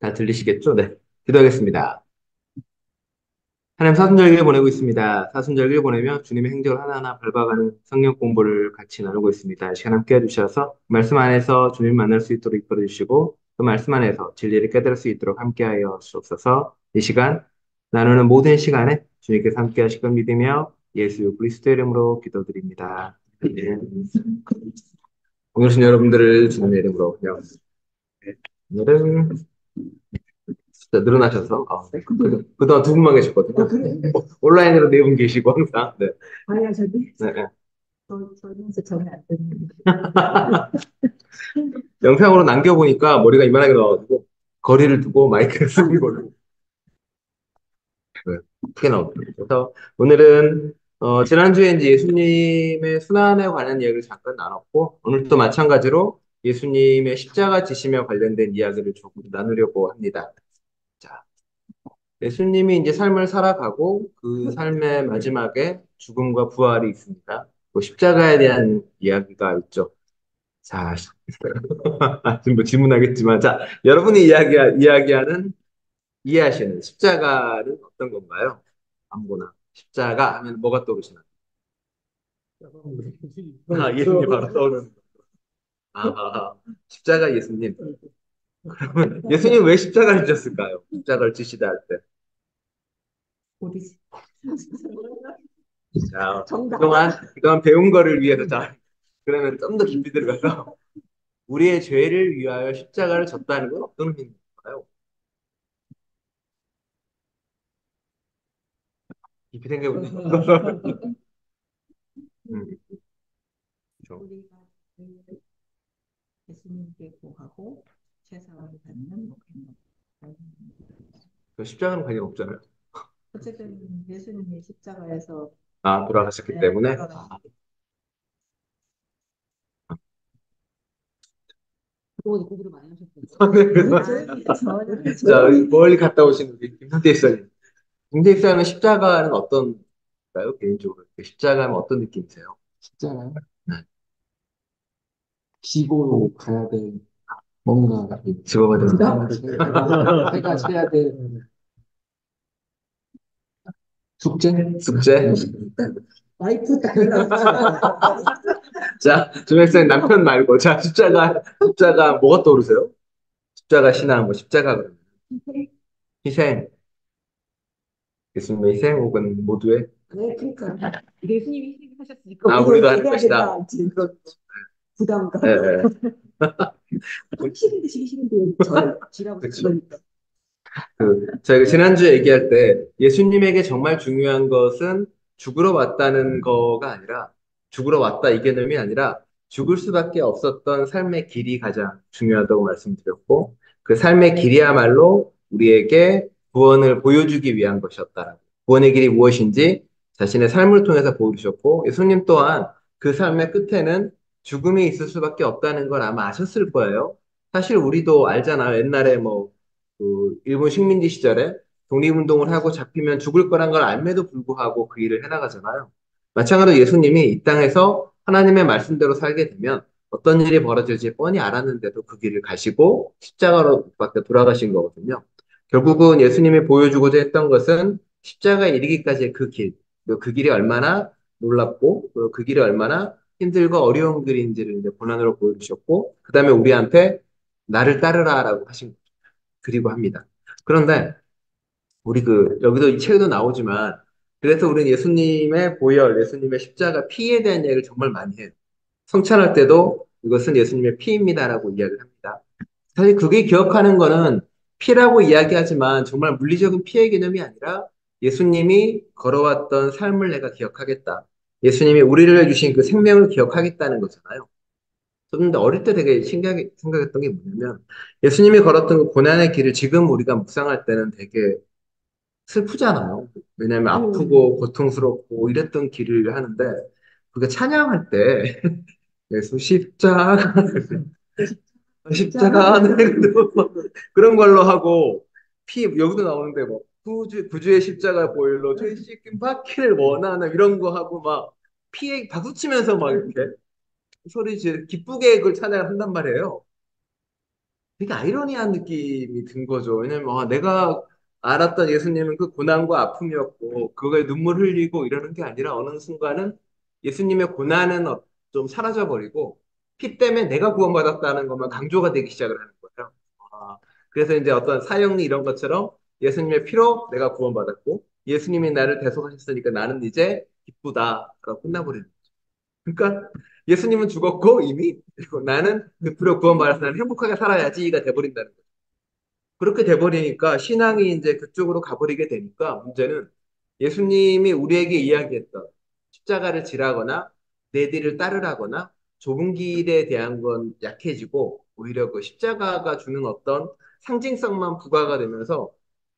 다 들리시겠죠? 네. 기도하겠습니다. 하나님 사순절기를 보내고 있습니다. 사순절기를 보내며 주님의 행적을 하나하나 밟아가는 성경 공부를 같이 나누고 있습니다. 이 시간 함께 해주셔서 말씀 안에서 주님 만날 수 있도록 이끌어 주시고 그 말씀 안에서 진리를 깨달을 수 있도록 함께하여 주옵소서. 이 시간 나누는 모든 시간에 주님께서 함께 하실 걸 믿으며 예수 그리스도의 이름으로 기도드립니다. 아멘. 오늘은 여러분들을 주님의 이름으로 환영합니다. 오늘은 진짜 늘어나셔서 그동안 두 분만 계셨거든요. 온라인으로 네 분 계시고 항상 네. 아니요, 저기, 네, 네. 저기서 전혀 안 듣는데. 영상으로 남겨보니까 머리가 이만하게 나와가지고 거리를 두고 마이크를 쓰는 걸로 네, 크게 나오더라고요. 그래서 오늘은 지난주에 이제 예수님의 순환에 관한 이야기를 잠깐 나눴고 오늘 또 마찬가지로 예수님의 십자가 지심에 관련된 이야기를 조금 나누려고 합니다. 자, 예수님이 이제 삶을 살아가고 그 삶의 마지막에 죽음과 부활이 있습니다. 그 십자가에 대한 이야기가 있죠. 자, 지금 뭐 질문하겠지만, 자, 여러분이 이해하시는 십자가는 어떤 건가요? 아무거나. 십자가 하면 뭐가 떠오르시나요? 아, 예수님 바로 떠오르는 거. 아, 십자가 예수님. 그러면 예수님 왜 십자가를 지셨을까요? 십자가를 지시다 할 때. 어디지? 자, 정답. 그동안 배운 거를 위해서 자, 그러면 좀 더 깊이 들어가서 우리의 죄를 위하여 십자가를 졌다는 건 어떤 의미인가요? 깊이 생각해 보세요. 그렇죠. 우리가 늘 예수님께 구하고 제사를 받는 목회입니다. 그 십자가는 관련 없잖아요. 어쨌든 예수님이 십자가에서 아, 돌아가셨기 네, 때문에. 그거 공부를 많이 하셨군요. 자, 멀리 갔다 오신 우리 김선태 목사님. 김선태 목사님은 십자가는 어떤가요? 개인적으로. 십자가는 어떤 느낌이세요? 십자가요? 네. 지고 가야 될 뭔가 직업에 대해서. 해가 해야 될 숙제? 숙제? 와이프 자, 조백사님 남편 말고. 자, 십자가 뭐가 떠오르세요? 십자가 신앙, 뭐 십자가 그러면. 희생. 예수님의 희생 혹은 모두의. 네, 그러니까 예수님이 희생하셨으니까 아, 우리도 하는 것이다. 이거 부담감. 예, 예. 싫은데 지기 싫은데 저 지라고 그렇죠. 그러니까. 저희가 지난주에 얘기할 때 예수님에게 정말 중요한 것은 죽으러 왔다는 거가 아니라 죽으러 왔다 이 개념이 아니라 죽을 수밖에 없었던 삶의 길이 가장 중요하다고 말씀드렸고 그 삶의 길이야말로 우리에게 구원을 보여주기 위한 것이었다라고 구원의 길이 무엇인지 자신의 삶을 통해서 보여주셨고 예수님 또한 그 삶의 끝에는 죽음이 있을 수밖에 없다는 걸 아마 아셨을 거예요. 사실 우리도 알잖아요. 옛날에 뭐 일본 식민지 시절에 독립운동을 하고 잡히면 죽을 거란 걸 알매도 불구하고 그 일을 해나가잖아요. 마찬가지로 예수님이 이 땅에서 하나님의 말씀대로 살게 되면 어떤 일이 벌어질지 뻔히 알았는데도 그 길을 가시고 십자가로 못 박혀 돌아가신 거거든요. 결국은 예수님이 보여주고자 했던 것은 십자가에 이르기까지의 그 길, 그리고 그 길이 얼마나 놀랍고 그리고 그 길이 얼마나 힘들고 어려운 길인지를 이제 고난으로 보여주셨고 그 다음에 우리한테 나를 따르라라고 하신 그리고 합니다. 그런데 우리 여기도 이 책에도 나오지만 그래서 우리는 예수님의 보혈, 예수님의 십자가 피에 대한 이야기를 정말 많이 해요. 성찬할 때도 이것은 예수님의 피입니다라고 이야기를 합니다. 사실 그게 기억하는 거는 피라고 이야기하지만 정말 물리적인 피의 개념이 아니라 예수님이 걸어왔던 삶을 내가 기억하겠다. 예수님이 우리를 주신 그 생명을 기억하겠다는 거잖아요. 그런데 어릴 때 되게 신기하게 생각했던 게 뭐냐면 예수님이 걸었던 그 고난의 길을 지금 우리가 묵상할 때는 되게 슬프잖아요. 왜냐하면 아프고 고통스럽고 이랬던 길을 하는데 그게 찬양할 때 예수 십자가 십자가 그런 걸로 하고 피 여기도 나오는데 뭐 구주의 십자가 보일러 죄 씻긴 받기를 원하는 이런 거 하고 막 피에 박수 치면서 막 이렇게 소리 기쁘게 그걸 찬양을 한단 말이에요. 되게 아이러니한 느낌이 든 거죠. 왜냐면 내가 알았던 예수님은 그 고난과 아픔이었고 그거에 눈물 흘리고 이러는 게 아니라 어느 순간은 예수님의 고난은 좀 사라져 버리고 피 때문에 내가 구원받았다는 것만 강조가 되기 시작을 하는 거예요. 아, 그래서 이제 어떤 사형리 이런 것처럼 예수님의 피로 내가 구원받았고 예수님이 나를 대속하셨으니까 나는 이제 기쁘다라고 끝나버리는 거예요. 그러니까 예수님은 죽었고 이미 그리고 나는 그 피로 구원받아서 나는 행복하게 살아야지가 돼버린다는 거예요. 그렇게 돼버리니까 신앙이 이제 그쪽으로 가버리게 되니까 문제는 예수님이 우리에게 이야기했던 십자가를 지라거나 내 뒤를 따르라거나 좁은 길에 대한 건 약해지고 오히려 그 십자가가 주는 어떤 상징성만 부과가 되면서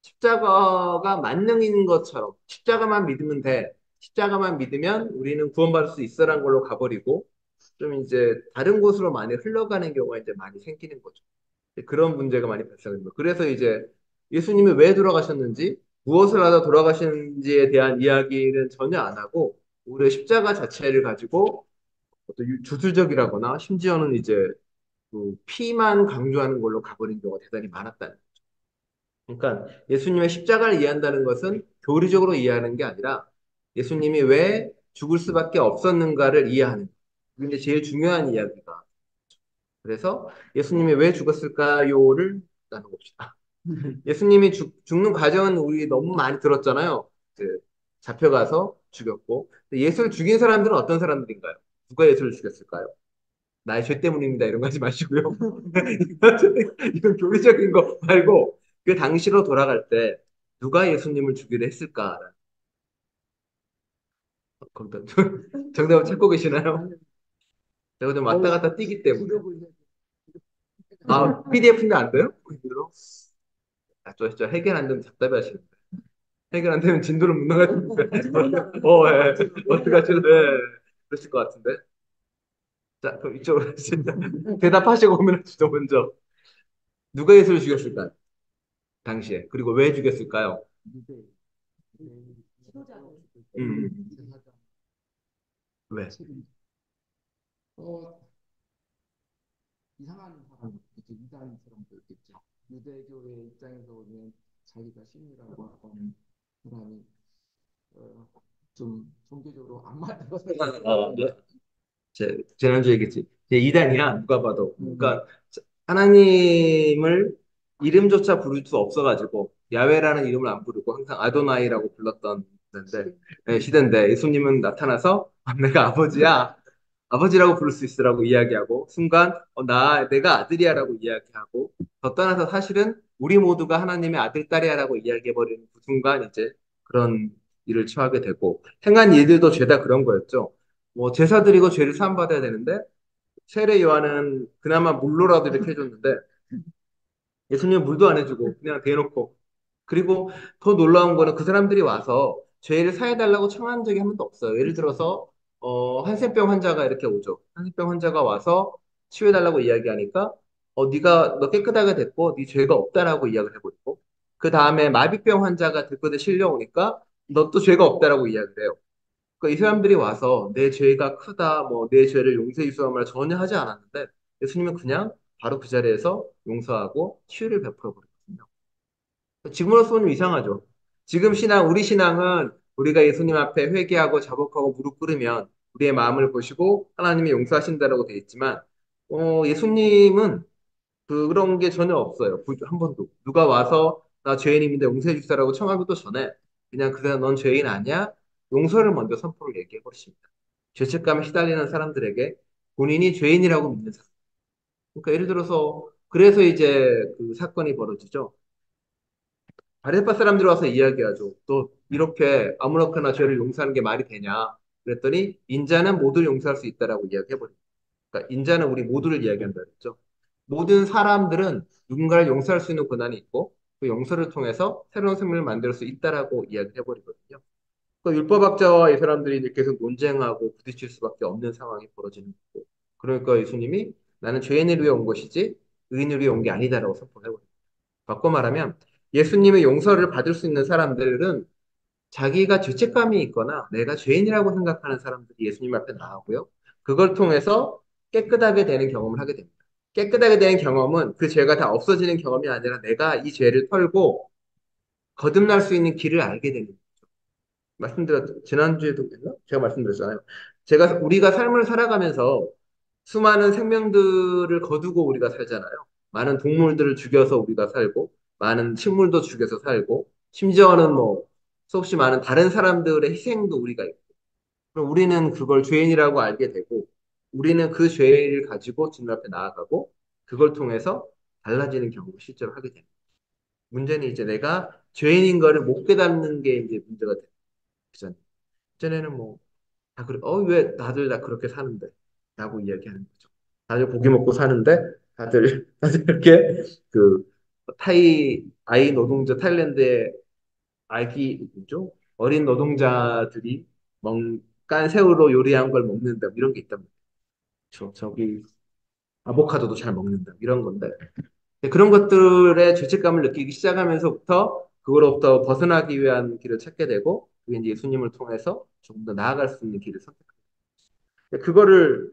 십자가가 만능인 것처럼 십자가만 믿으면 돼. 십자가만 믿으면 우리는 구원받을 수 있어라는 걸로 가버리고 좀 이제 다른 곳으로 많이 흘러가는 경우가 이제 많이 생기는 거죠. 그런 문제가 많이 발생합니다. 그래서 이제 예수님이 왜 돌아가셨는지, 무엇을 하다 돌아가시는지에 대한 이야기는 전혀 안 하고, 오히려 십자가 자체를 가지고 어떤 주술적이라거나, 심지어는 이제 그 피만 강조하는 걸로 가버린 경우가 대단히 많았다는. 그러니까 예수님의 십자가를 이해한다는 것은 교리적으로 이해하는 게 아니라 예수님이 왜 죽을 수밖에 없었는가를 이해하는. 그게 이제 제일 중요한 이야기가. 그래서 예수님이 왜 죽었을까요를 나눠봅시다. 예수님이 죽는 과정은 우리 너무 많이 들었잖아요. 그 잡혀가서 죽였고. 근데 예수를 죽인 사람들은 어떤 사람들인가요? 누가 예수를 죽였을까요? 나의 죄 때문입니다. 이런 거 하지 마시고요. 이건 교리적인 거 말고 그 당시로 돌아갈 때 누가 예수님을 죽이려 했을까? 정답을 찾고 계시나요? 제가 좀 왔다 갔다 뛰기 때문에. PDF인데 안 돼요? 저 해결 안 되면 답답해 하시는데. 해결 안 되면 진도를 못 나가시는데. 예. 어떻게 하실래? 그러실 것 같은데. 자, 그럼 이쪽으로 대답하시고 오면 하시죠, 먼저. 누가 예수를 죽였을까요? 당시에. 그리고 왜 죽였을까요? 지도자는 음, 왜? 어, 이상한 사람, 이렇게 이단인 사람도 있겠죠. 유대교의 입장에서 보면 자기가 신이라고 하는 사람이 어, 좀 종교적으로 안 맞는 것을 네. 지난주에 얘기했지. 제 이단이야, 누가 봐도. 그러니까 하나님을 이름조차 부를 수 없어가지고 야훼라는 이름을 안 부르고 항상 아도나이라고 불렀던 시대인데, 시대인데 예수님은 나타나서 내가 아버지야. 아버지라고 부를 수 있으라고 이야기하고 순간 내가 아들이야라고 이야기하고 더 떠나서 사실은 우리 모두가 하나님의 아들 딸이야라고 이야기해버리는 그 순간 이제 그런 일을 처하게 되고 행한 일들도 죄다 그런 거였죠. 뭐 제사 드리고 죄를 사함 받아야 되는데 세례 요한은 그나마 물로라도 이렇게 해줬는데 예수님은 물도 안 해주고 그냥 대놓고 그리고 더 놀라운 거는 그 사람들이 와서 죄를 사해달라고 청한 적이 한 번도 없어요. 예를 들어서 한센병 환자가 이렇게 오죠. 한센병 환자가 와서 치유해달라고 이야기하니까 네가 너 깨끗하게 됐고 네 죄가 없다라고 이야기를 해버리고 그 다음에 마비병 환자가 들것에 실려오니까 너 또 죄가 없다라고 이야기를 해요. 그러니까 이 사람들이 와서 내 죄가 크다, 뭐 내 죄를 용서해 주소서 말을 전혀 하지 않았는데 예수님은 그냥 바로 그 자리에서 용서하고 치유를 베풀어 버렸거든요. 지금으로서 보면 이상하죠. 지금 우리 신앙은 우리가 예수님 앞에 회개하고 자복하고 무릎 꿇으면 우리의 마음을 보시고 하나님이 용서하신다라고 되어 있지만, 예수님은 그런 게 전혀 없어요. 한 번도. 누가 와서 나 죄인입니다. 용서해 주세요라고 청하기도 전에 그냥 그래 넌 죄인 아니야? 용서를 먼저 선포를 얘기해 버리십니다. 죄책감에 시달리는 사람들에게 본인이 죄인이라고 믿는 사람. 그러니까 예를 들어서 그래서 이제 그 사건이 벌어지죠. 바리새파 사람들이 와서 이야기하죠. 또 이렇게 아무렇게나 죄를 용서하는 게 말이 되냐? 그랬더니 인자는 모두를 용서할 수 있다라고 이야기해버립니다. 그러니까 인자는 우리 모두를 이야기한다 그랬죠. 모든 사람들은 누군가를 용서할 수 있는 권한이 있고 그 용서를 통해서 새로운 생명을 만들 수 있다라고 이야기해버리거든요. 그 율법학자와 이 사람들이 이제 계속 논쟁하고 부딪힐 수밖에 없는 상황이 벌어지는 거고. 그러니까 예수님이 나는 죄인을 위해 온 것이지 의인을 위해 온 게 아니다라고 선포해버립니다. 바꿔 말하면 예수님의 용서를 받을 수 있는 사람들은 자기가 죄책감이 있거나 내가 죄인이라고 생각하는 사람들이 예수님 앞에 나오고요. 그걸 통해서 깨끗하게 되는 경험을 하게 됩니다. 깨끗하게 되는 경험은 그 죄가 다 없어지는 경험이 아니라 내가 이 죄를 털고 거듭날 수 있는 길을 알게 되는 거예요. 지난주에도 했나? 제가 말씀드렸잖아요. 우리가 삶을 살아가면서 수많은 생명들을 거두고 우리가 살잖아요. 많은 동물들을 죽여서 우리가 살고, 많은 식물도 죽여서 살고, 심지어는 뭐, 수없이 많은 다른 사람들의 희생도 우리가 있고, 그럼 우리는 그걸 죄인이라고 알게 되고, 우리는 그 죄를 가지고 주님 앞에 나아가고, 그걸 통해서 달라지는 경험을 실제로 하게 됩니다. 문제는 이제 내가 죄인인 거를 못 깨닫는 게 이제 문제가 되죠. 전에는 뭐, 다 그래, 왜 다들 다 그렇게 사는데? 라고 이야기하는 거죠. 다들 고기 먹고 사는데, 다들 이렇게, 그, 아이 노동자, 타일랜드의 뭐죠? 어린 노동자들이 깐 새우로 요리한 걸 먹는다, 이런 게 있단 말이죠. 저기, 아보카도도 잘 먹는다, 이런 건데. 근데 그런 것들의 죄책감을 느끼기 시작하면서부터, 그거로부터 벗어나기 위한 길을 찾게 되고, 그게 이제 예수님을 통해서 조금 더 나아갈 수 있는 길을 선택합니다. 그거를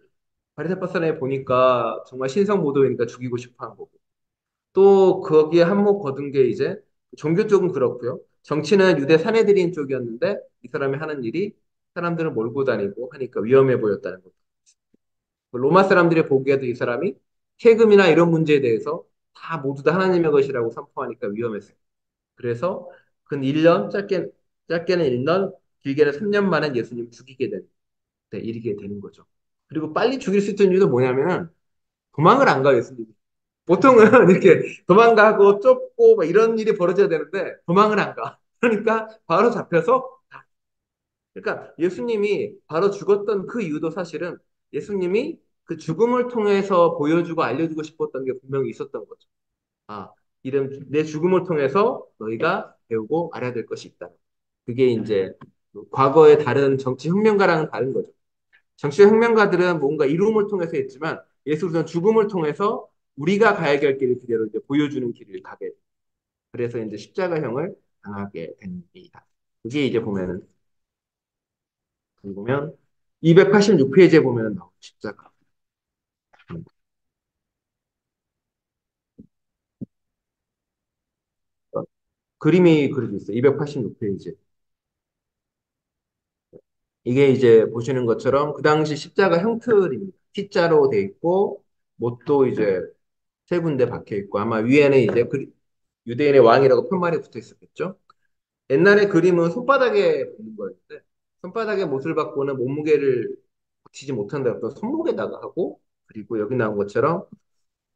바리새파서에 보니까 정말 신성모독이니까 죽이고 싶어 한 거고. 또 거기에 한몫 거둔 게 이제 종교 쪽은 그렇고요. 정치는 유대 사내들인 쪽이었는데 이 사람이 하는 일이 사람들을 몰고 다니고 하니까 위험해 보였다는 거죠. 로마 사람들이 보기에도 이 사람이 세금이나 이런 문제에 대해서 다 모두 다 하나님의 것이라고 선포하니까 위험했어요. 그래서 근 1년, 짧게는 1년, 길게는 3년 만에 예수님 죽이게 된, 데 이르게 되는 거죠. 그리고 빨리 죽일 수 있는 이유는 뭐냐면은 도망을 안 가요, 예수님이. 보통은 이렇게 도망가고 쫓고 막 이런 일이 벌어져야 되는데 도망을 안 가. 그러니까 바로 잡혀서 그러니까 예수님이 바로 죽었던 그 이유도 사실은 예수님이 그 죽음을 통해서 보여주고 알려주고 싶었던 게 분명히 있었던 거죠. 아, 내 죽음을 통해서 너희가 배우고 알아야 될 것이 있다. 그게 이제 과거의 다른 정치 혁명가랑은 다른 거죠. 정치 혁명가들은 뭔가 이rum을 통해서 했지만 예수는 죽음을 통해서 우리가 가야 할 길을 그대로 이제 보여주는 길을 가게 돼요. 그래서 이제 십자가형을 당하게 됩니다. 그게 이제 보면은 여기 보면 286페이지에 보면 나오는 십자가. 그림이 그려져 있어요. 286페이지. 이게 이제 보시는 것처럼 그 당시 십자가 형틀입니다. T자로 돼 있고 못도 이제 세 군데 박혀 있고 아마 위에는 이제 유대인의 왕이라고 표말이 붙어 있었겠죠. 옛날에 그림은 손바닥에 보는 거였는데 손바닥에 못을 박고는 몸무게를 버티지 못한다고 해서 손목에다가 하고 그리고 여기 나온 것처럼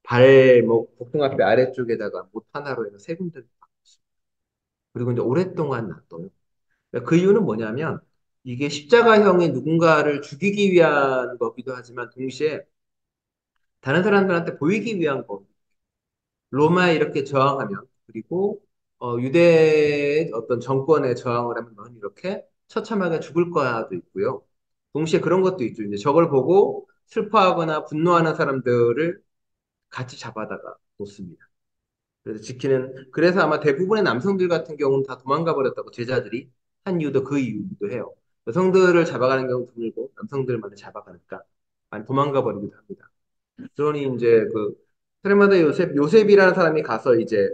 발목 복숭아뼈 아래쪽에다가 못 하나로 해서 세 군데를 박았어요. 그리고 이제 오랫동안 놔둬요. 그러니까 그 이유는 뭐냐면 이게 십자가형이 누군가를 죽이기 위한 거기도 하지만 동시에 다른 사람들한테 보이기 위한 거. 로마에 이렇게 저항하면 그리고 유대의 어떤 정권에 저항을 하면 넌 이렇게 처참하게 죽을 거야도 있고요. 동시에 그런 것도 있죠. 이제 저걸 보고 슬퍼하거나 분노하는 사람들을 같이 잡아다가 놓습니다. 그래서 아마 대부분의 남성들 같은 경우는 다 도망가 버렸다고 제자들이 한 이유도 그 이유기도 해요. 여성들을 잡아가는 경우 드물고 남성들만을 잡아가니까 많이 도망가 버리기도 합니다. 그러니 이제 그 테레마다 요셉이라는 사람이 가서 이제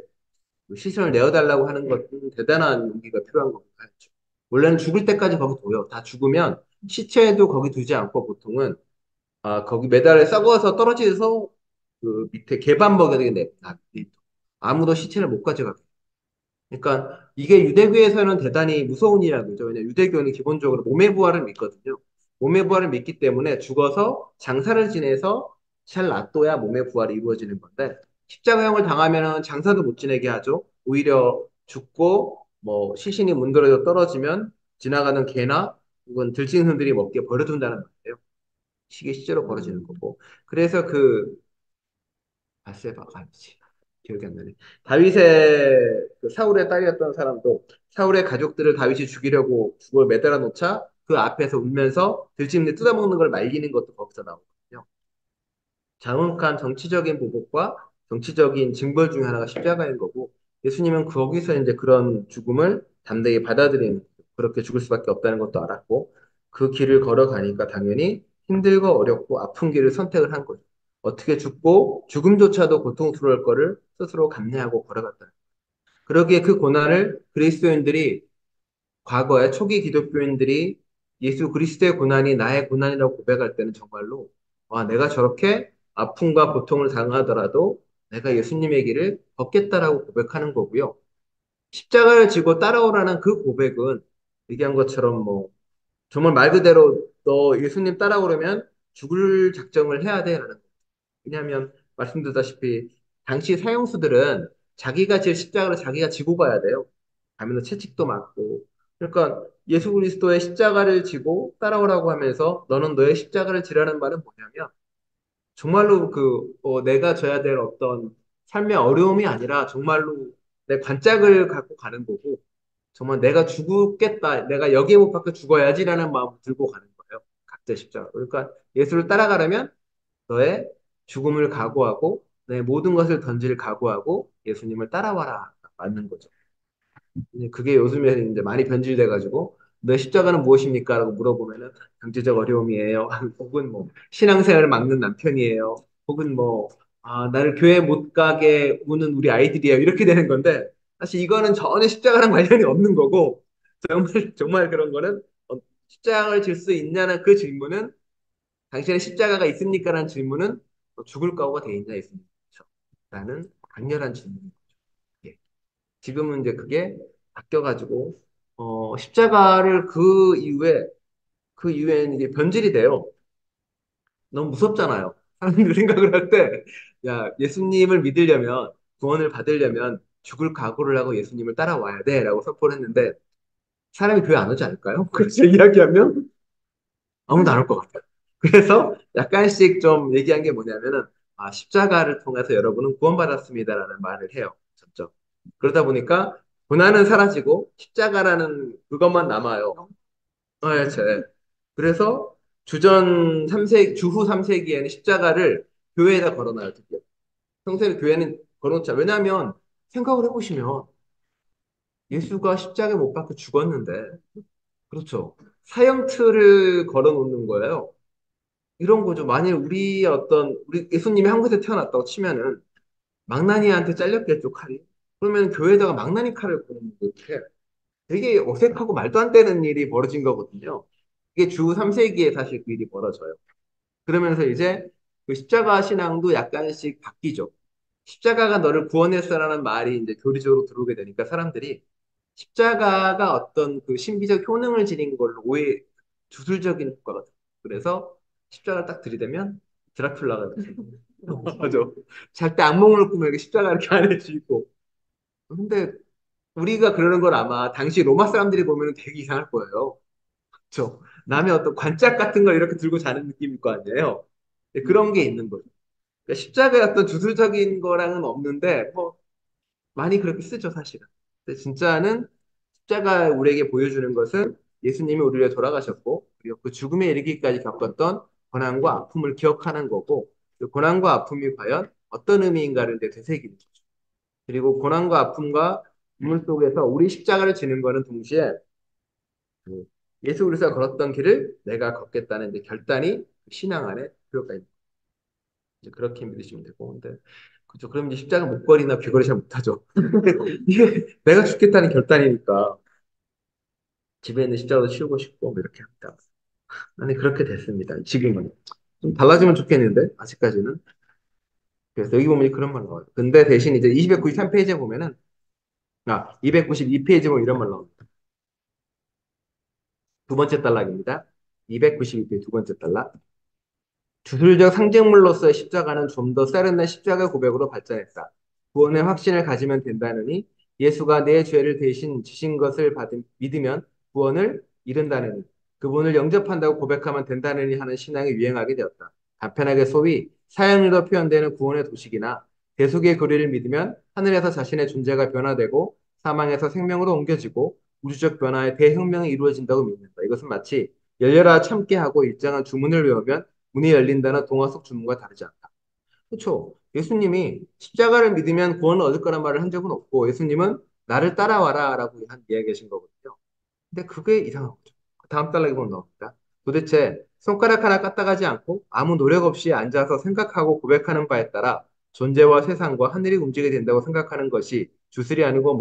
그 시선을 내어달라고 하는 것은 대단한 용기가 필요한 겁니다. 원래는 죽을 때까지 거기 둬요. 다 죽으면 시체도 거기 두지 않고 보통은 거기 매달에 썩어서 떨어져서 그 밑에 개반버섯에 아무도 시체를 못 가져가게. 그러니까 이게 유대교에서는 대단히 무서운 일이라고죠. 왜냐하면 유대교는 기본적으로 몸의 부활을 믿거든요. 몸의 부활을 믿기 때문에 죽어서 장사를 지내서 잘 놔둬야 몸의 부활이 이루어지는 건데 십자가형을 당하면은 장사도 못 지내게 하죠. 오히려 죽고 뭐 시신이 문드러져 떨어지면 지나가는 개나 혹은 들짐승들이 먹게 버려둔다는 말이에요. 이게 실제로 벌어지는 거고. 그래서 바세바 아니지 기억이 안 나네. 다윗의 사울의 딸이었던 사람도 사울의 가족들을 다윗이 죽이려고 죽을 매달아 놓자 그 앞에서 울면서 들짐승 뜯어먹는 걸 말리는 것도 거기서 나오거든요. 장혹한 정치적인 보복과 정치적인 징벌 중에 하나가 십자가인 거고 예수님은 거기서 이제 그런 죽음을 담대히 받아들이는 그렇게 죽을 수밖에 없다는 것도 알았고 그 길을 걸어가니까 당연히 힘들고 어렵고 아픈 길을 선택을 한 거죠. 어떻게 죽고 죽음조차도 고통스러울 거를 스스로 감내하고 걸어갔다. 그러기에 그 고난을 그리스도인들이 과거에 초기 기독교인들이 예수 그리스도의 고난이 나의 고난이라고 고백할 때는 정말로 와, 내가 저렇게 아픔과 고통을 당하더라도 내가 예수님의 길을 걷겠다라고 고백하는 거고요. 십자가를 지고 따라오라는 그 고백은 얘기한 것처럼 뭐 정말 말 그대로 너 예수님 따라오려면 죽을 작정을 해야 돼라는 거예요. 왜냐하면 말씀드렸다시피 당시 사형수들은 자기가 질 십자가를 자기가 지고 가야 돼요. 가면서 채찍도 맞고. 그러니까 예수 그리스도의 십자가를 지고 따라오라고 하면서 너는 너의 십자가를 지라는 말은 뭐냐면 정말로 내가 져야 될 어떤 삶의 어려움이 아니라 정말로 내 관짝을 갖고 가는 거고 정말 내가 죽겠다. 내가 여기에 못 박혀 죽어야지라는 마음 들고 가는 거예요. 각자 십자가. 그러니까 예수를 따라가려면 너의 죽음을 각오하고 내 모든 것을 던질 각오하고 예수님을 따라와라. 맞는 거죠. 이제 그게 요즘에 이제 많이 변질돼가지고 너 십자가는 무엇입니까? 라고 물어보면은 경제적 어려움이에요. 혹은 뭐 신앙생활을 막는 남편이에요. 혹은 뭐 나를 교회 못 가게 우는 우리 아이들이에요. 이렇게 되는 건데 사실 이거는 전혀 십자가랑 관련이 없는 거고 정말 정말 그런 거는 십자가를 질 수 있냐는 그 질문은 당신의 십자가가 있습니까? 라는 질문은 죽을 각오가 돼 있냐 있습니까? 라는 강렬한 질문입니다. 예. 지금은 이제 그게 바뀌어가지고 십자가를 그 이후에는 이게 변질이 돼요. 너무 무섭잖아요. 사람들이 생각을 할 때, 야, 예수님을 믿으려면, 구원을 받으려면 죽을 각오를 하고 예수님을 따라와야 돼. 라고 선포를 했는데, 사람이 교회 안 오지 않을까요? 그래서 이야기하면 아무도 안 올 것 같아요. 그래서 약간씩 좀 얘기한 게 뭐냐면은, 십자가를 통해서 여러분은 구원받았습니다라는 말을 해요. 점점. 그러다 보니까, 고난은 사라지고, 십자가라는 그것만 남아요. 예, 그래서 주후 3세기에는 십자가를 교회에다 걸어놔요, 드디어. 평소에 교회는 걸어놓자. 왜냐하면 생각을 해보시면 예수가 십자가에 못 박혀 죽었는데, 그렇죠. 사형틀을 걸어놓는 거예요. 이런 거죠. 만일 우리 예수님이 한국에서 태어났다고 치면은 망나니한테 잘렸겠죠, 칼이. 그러면 교회에다가 망나니 칼을 거는 거 이렇게 되게 어색하고 말도 안 되는 일이 벌어진 거거든요. 이게 주 3세기에 사실 그 일이 벌어져요. 그러면서 이제 그 십자가 신앙도 약간씩 바뀌죠. 십자가가 너를 구원했어라는 말이 이제 교리적으로 들어오게 되니까 사람들이 십자가가 어떤 그 신비적 효능을 지닌 걸로 주술적인 효과가 돼. 그래서 십자가를 딱 들이대면 드라큘라가 돼. 맞아. 잘 때 악몽을 꾸면 이렇게 십자가 이렇게 안에 쥐고. 근데 우리가 그러는 걸 아마 당시 로마 사람들이 보면 되게 이상할 거예요. 그렇죠. 남의 어떤 관짝 같은 걸 이렇게 들고 자는 느낌일 거 아니에요. 네, 그런 게 있는 거죠. 그러니까 십자가의 어떤 주술적인 거랑은 없는데 뭐 많이 그렇게 쓰죠 사실은. 근데 진짜는 십자가 우리에게 보여주는 것은 예수님이 우리를 위해 돌아가셨고 그리고 그 죽음에 이르기까지 겪었던 고난과 아픔을 기억하는 거고 그 고난과 아픔이 과연 어떤 의미인가를 이제 되새기는 거죠. 그리고 고난과 아픔과 눈물 속에서 우리 십자가를 지는 거는 동시에 그 예수 그리스도가 걸었던 길을 내가 걷겠다는 이제 결단이 신앙 안에 들어가 있는 이제 그렇게 믿으시면 되고 근데 그죠 그럼 이제 십자가 목걸이나 귀걸이 잘 못하죠. 이게 내가 죽겠다는 결단이니까 집에 있는 십자가도 치우고 싶고 뭐 이렇게 합니다. 아니 그렇게 됐습니다. 지금은 좀 달라지면 좋겠는데 아직까지는 그래서 여기 보면 그런 말 나와요. 근데 대신 이제 293페이지에 보면은 292페이지 보면 이런 말 나옵니다. 두 번째 단락입니다. 292페이지 두 번째 단락. 주술적 상징물로서의 십자가는 좀 더 세련된 십자가 고백으로 발전했다. 구원의 확신을 가지면 된다느니 예수가 내 죄를 대신 지신 것을 믿으면 구원을 이룬다느니 그분을 영접한다고 고백하면 된다느니 하는 신앙이 유행하게 되었다. 간편하게 소위 사형리로 표현되는 구원의 도식이나 대속의 교리를 믿으면 하늘에서 자신의 존재가 변화되고 사망에서 생명으로 옮겨지고 우주적 변화의 대혁명이 이루어진다고 믿는다. 이것은 마치 열려라 참게 하고 일정한 주문을 외우면 문이 열린다는 동화 속 주문과 다르지 않다. 그렇죠. 예수님이 십자가를 믿으면 구원을 얻을 거란 말을 한 적은 없고 예수님은 나를 따라와라 라고 한 이야기 계신 거거든요. 근데 그게 이상한 거죠. 다음 달락에 보면 나옵니다. 도대체 손가락 하나 까딱하지 않고 아무 노력 없이 앉아서 생각하고 고백하는 바에 따라 존재와 세상과 하늘이 움직이게 된다고 생각하는 것이 주술이 아니고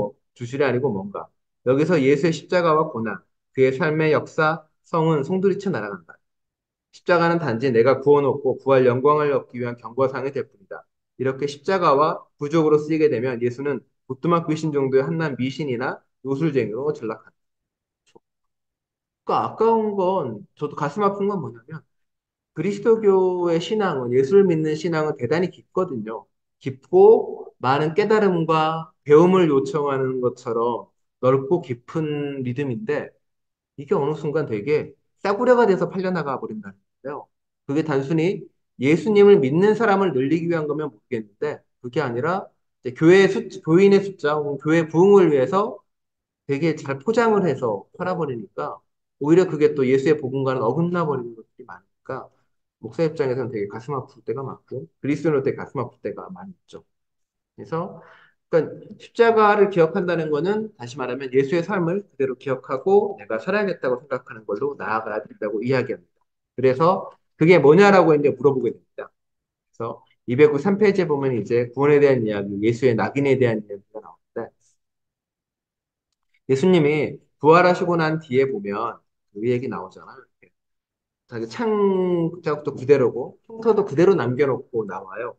뭔가. 여기서 예수의 십자가와 고난, 그의 삶의 역사, 성은 송두리쳐 날아간다. 십자가는 단지 내가 구원받고 구할 영광을 얻기 위한 경고사항이 될 뿐이다. 이렇게 십자가와 부족으로 쓰이게 되면 예수는 부뚜막 귀신 정도의 한낱 미신이나 요술쟁이로 전락한다. 그러니까 아까운 건 저도 가슴 아픈 건 뭐냐면 그리스도교의 신앙은 예수를 믿는 신앙은 대단히 깊거든요. 깊고 많은 깨달음과 배움을 요청하는 것처럼 넓고 깊은 믿음인데 이게 어느 순간 되게 싸구려가 돼서 팔려나가 버린다는 거예요. 그게 단순히 예수님을 믿는 사람을 늘리기 위한 거면 모르겠는데 그게 아니라 이제 교인의 숫자 혹은 교회 부흥을 위해서 되게 잘 포장을 해서 팔아버리니까 오히려 그게 또 예수의 복음과는 어긋나 버리는 것들이 많으니까 목사 입장에서는 되게 가슴 아플 때가 많고 그리스도인으로 때 가슴 아플 때가 많이 있죠. 그래서 그러니까 십자가를 기억한다는 거는 다시 말하면 예수의 삶을 그대로 기억하고 내가 살아야겠다고 생각하는 걸로 나아가야 된다고 이야기합니다. 그래서 그게 뭐냐라고 이제 물어보게 됩니다. 그래서 293페이지에 보면 이제 구원에 대한 이야기, 예수의 낙인에 대한 이야기가 나오는데 예수님이 부활하시고 난 뒤에 보면 그 얘기 나오잖아요. 이렇게. 자기 창작도 그대로고 흉터도 그대로 남겨놓고 나와요.